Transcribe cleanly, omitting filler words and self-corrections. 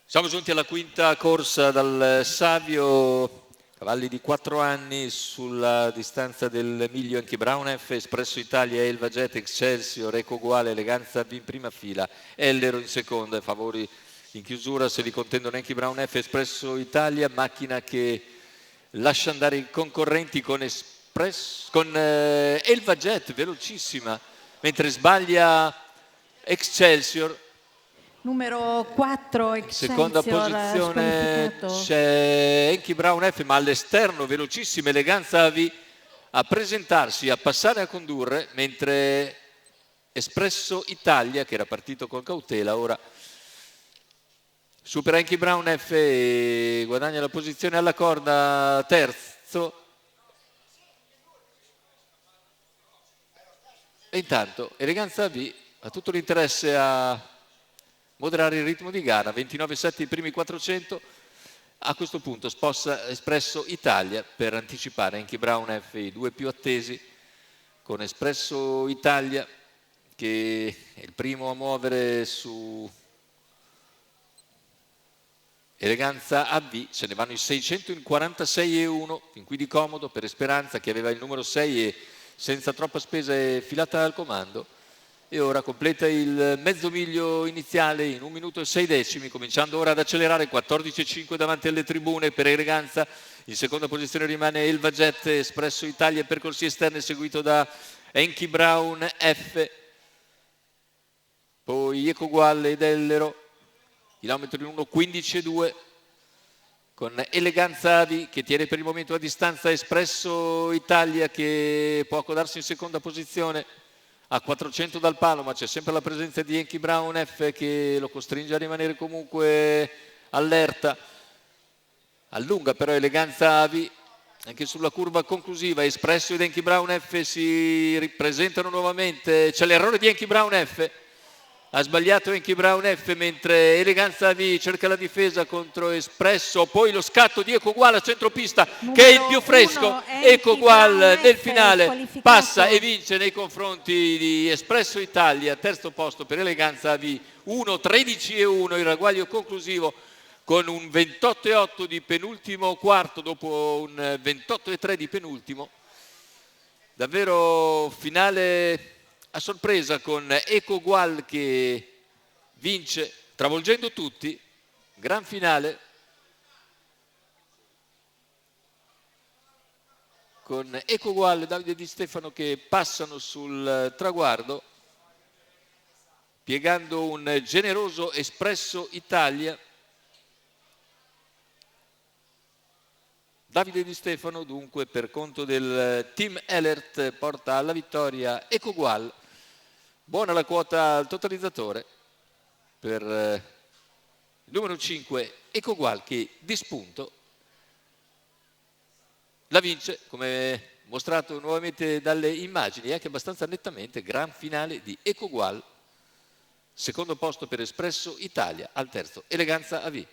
Siamo giunti alla quinta corsa dal Savio, cavalli di 4 anni sulla distanza del miglio, anche Brown F, Espresso Italia, Elva Jet, Excelsior, Eco Uguale, Eleganza V in prima fila, Ellero in seconda, favori in chiusura se li contendono anche Brown F, Espresso Italia, macchina che lascia andare i concorrenti con Elva Jet, velocissima, mentre sbaglia Excelsior. Numero 4, In seconda posizione squalificato. c'è Enki Brown F, ma all'esterno velocissima Eleganza AV a presentarsi, a passare a condurre, mentre Espresso Italia, che era partito con cautela, ora supera Enki Brown F e guadagna la posizione alla corda, terzo. E intanto Eleganza AV ha tutto l'interesse a moderare il ritmo di gara, 29,7 i primi 400, a questo punto sposta Espresso Italia per anticipare Enki Brown F, i due più attesi, con Espresso Italia che è il primo a muovere su Eleganza AV, se ne vanno i 600 in 46,1, fin qui di comodo per Speranza che aveva il numero 6 e senza troppa spesa è filata al comando. E ora completa il mezzo miglio iniziale in 1 minuto e 6 decimi, cominciando ora ad accelerare, 14,5 davanti alle tribune per Eleganza. In seconda posizione rimane Elva Jet, Espresso Italia, percorsi esterni seguito da Enki Brown F, poi Eco Uguale ed Ellero, chilometro in 1,15,2 con Eleganza AV che tiene per il momento a distanza Espresso Italia che può accodarsi in seconda posizione a 400 dal palo, ma c'è sempre la presenza di Enki Brown F che lo costringe a rimanere comunque allerta. Allunga però Eleganza AV anche sulla curva conclusiva. Espresso ed Enki Brown F si ripresentano nuovamente, c'è l'errore di Enki Brown F, ha sbagliato Enki Brown F mentre Eleganza AV cerca la difesa contro Espresso, poi lo scatto di Eco Uguale a centropista che è il più fresco. Eco Uguale nel finale passa e vince nei confronti di Espresso Italia, terzo posto per Eleganza AV, 1,13,1 il ragguaglio conclusivo con un 28,8 di penultimo quarto dopo un 28,3 di penultimo. Davvero finale a sorpresa con Eco Uguale che vince travolgendo tutti, gran finale con Eco Uguale e Davide Di Stefano che passano sul traguardo piegando un generoso Espresso Italia. Davide Di Stefano dunque per conto del team Elert porta alla vittoria Eco Uguale. Buona la quota al totalizzatore per il numero 5 Eco Uguale che di spunto la vince, come mostrato nuovamente dalle immagini, anche abbastanza nettamente. Gran finale di Eco Uguale, secondo posto per Espresso Italia, al terzo Eleganza AV.